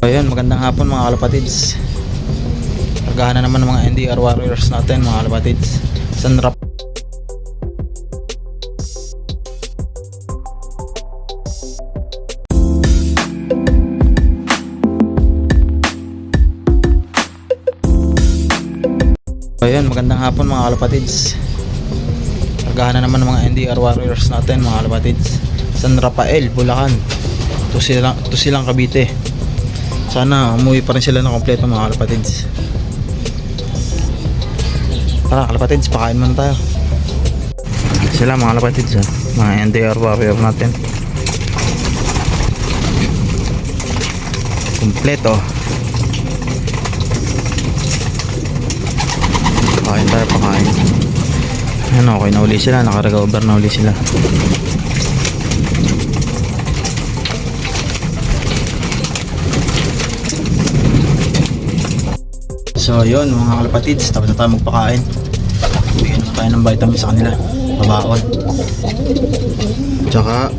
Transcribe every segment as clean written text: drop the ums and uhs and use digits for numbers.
Ayun, magandang hapon mga kalapatids. Kagana naman ng mga NDR warriors natin mga kalapatids. Sanrap. Ayun, magandang hapon mga kalapatids. Kagana naman ng mga NDR warriors natin mga kalapatids. San Rafael, Bulacan. To silang Cavite. Sana umuwi pa rin sila ng kompleto mga kalapatids. Tara kalapatids, pakain muna tayo. Sila mga kalapatids, mga NDR warrior natin. Kompleto. Pakain tayo, pakain. Ano, okay na uli sila, naka-recover na uli sila. So yun mga kalapatids, tapos na tayo magpakain. Bigyan naman tayo ng vitamin sa kanila, babaon. Tsaka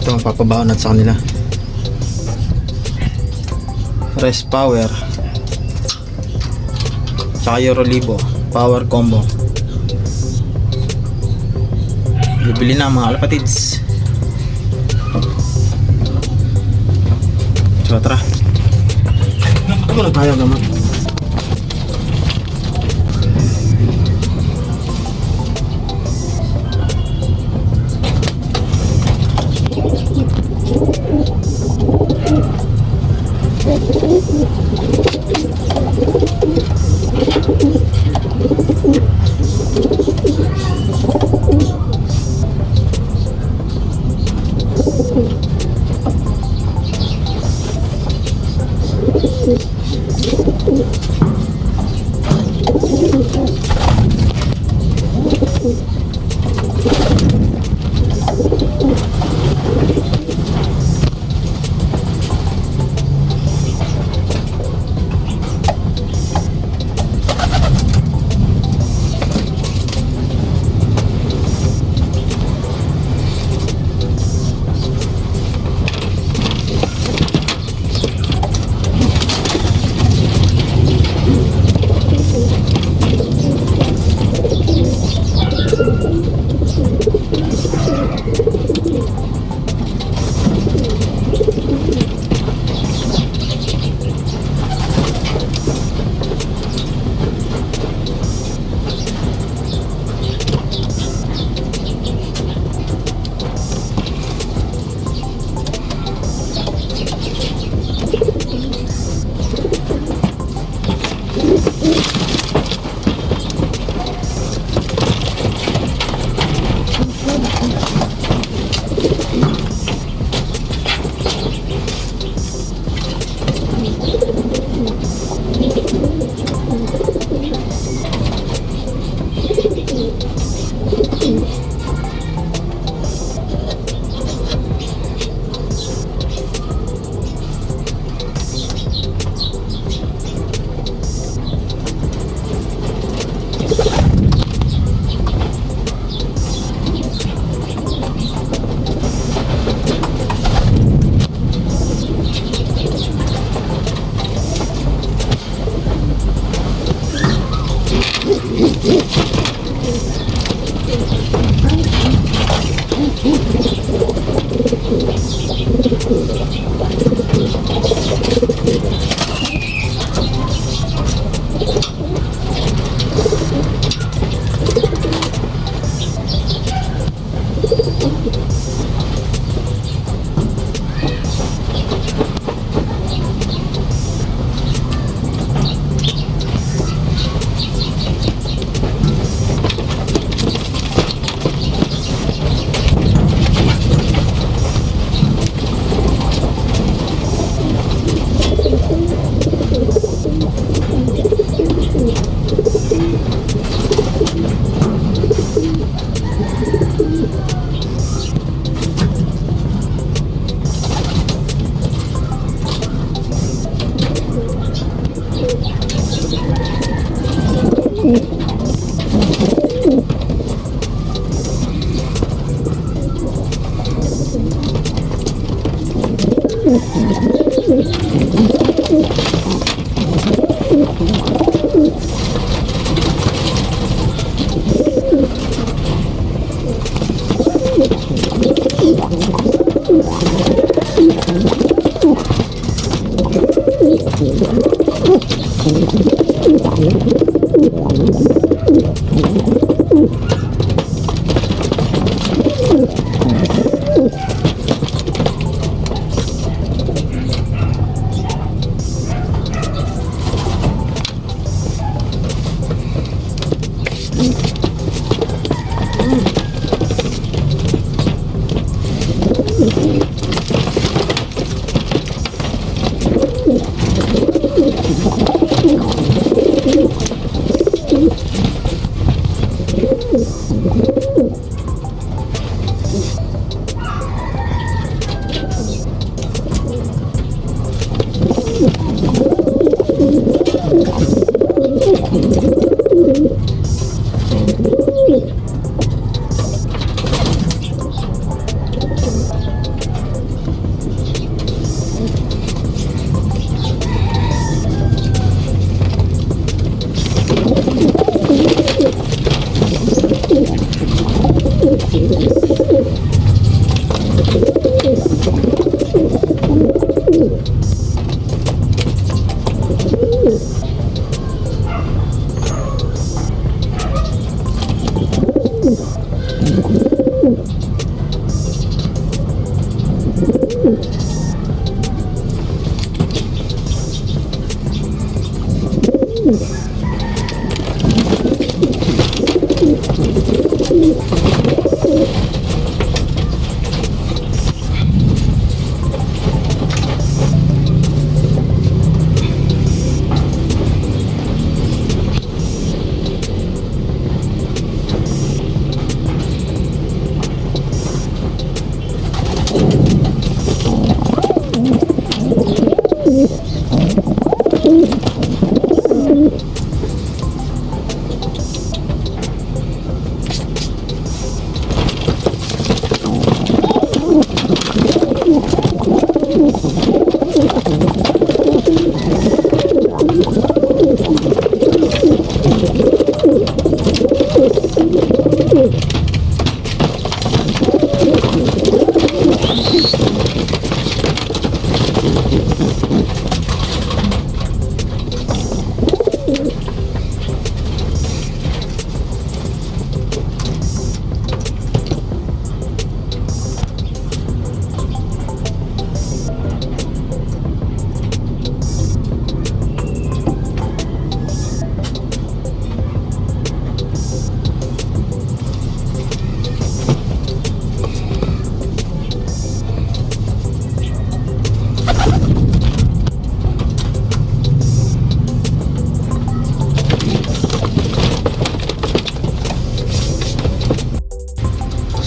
ito ang papabaon natin sa kanila. Rest Power tsaka Eurolibo Power Combo. Bibili na mga kalapatids. So tara, ano na tayo gamot?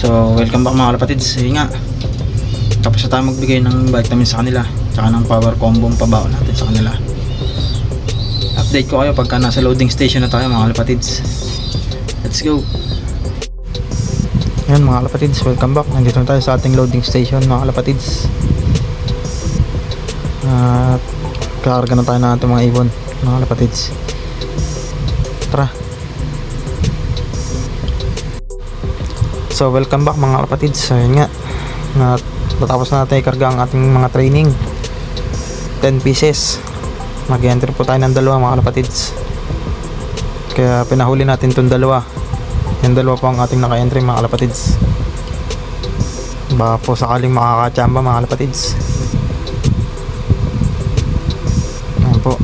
So welcome back mga kalapatids. Sige nga, tapos na tayo magbigay ng vitamins sa kanila, tsaka ng power combo pabaon natin sa kanila. Update ko kayo pagka nasa loading station na tayo mga kalapatids. Let's go. Yan mga kalapatids, welcome back. Nandito na tayo sa ating loading station mga kalapatids. At kakarga na tayo ng ating mga ibon mga kalapatids. Tara. So welcome back mga kalapatids. So yun nga, natapos na natin ikarga ang ating mga training, 10 pieces. Mag-entry po tayo ng dalawa mga kalapatids, kaya pinahuli natin itong dalawa. Yung dalawa po ang ating naka-entry mga kalapatids, baka po sakaling makakachamba mga kalapatids. Ayan po.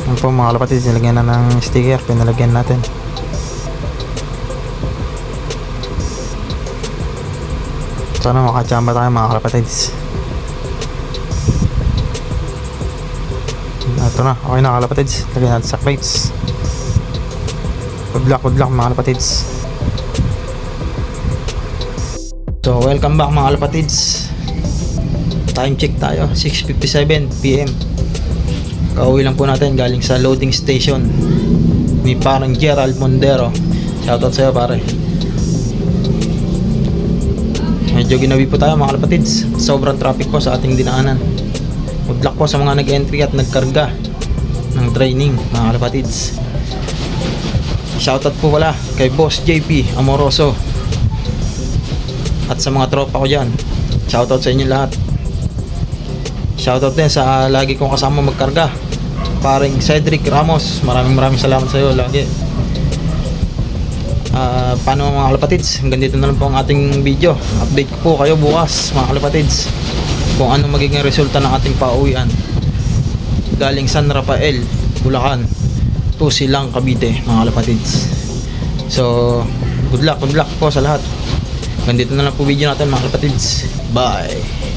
Ayan po mga kalapatids, nilagyan na ng sticker, pinalagyan natin. Sana makachamba tayo mga kalapatids. Ito na, okay na kalapatids, lagyan natin sa crates. Good luck mga kalapatids. So welcome back mga kalapatids. Time check tayo, 6:57 PM. Kauwi lang po natin galing sa loading station ni parang Gerald Mondero. Shoutout sa'yo pare. Medyo ginabi po tayo mga kalapatids, sobrang traffic po sa ating dinaanan. Good luck po sa mga nag-entry at nagkarga ng training mga kalapatids. Shoutout po pala kay Boss JP Amoroso at sa mga tropa ko dyan. Shoutout sa inyo lahat. Shoutout din sa lagi kong kasama magkarga, paring Cedric Ramos. Maraming salamat sa iyo lagi. Paano mga kalapatids, hanggang dito na lang po ang ating video. Update ko po kayo bukas mga kalapatids kung ano magiging resulta ng ating pauwian galing San Rafael, Bulacan to Silang, Cavite mga kalapatids. So good luck po sa lahat. Hanggang dito na lang po video natin mga kalapatids. Bye.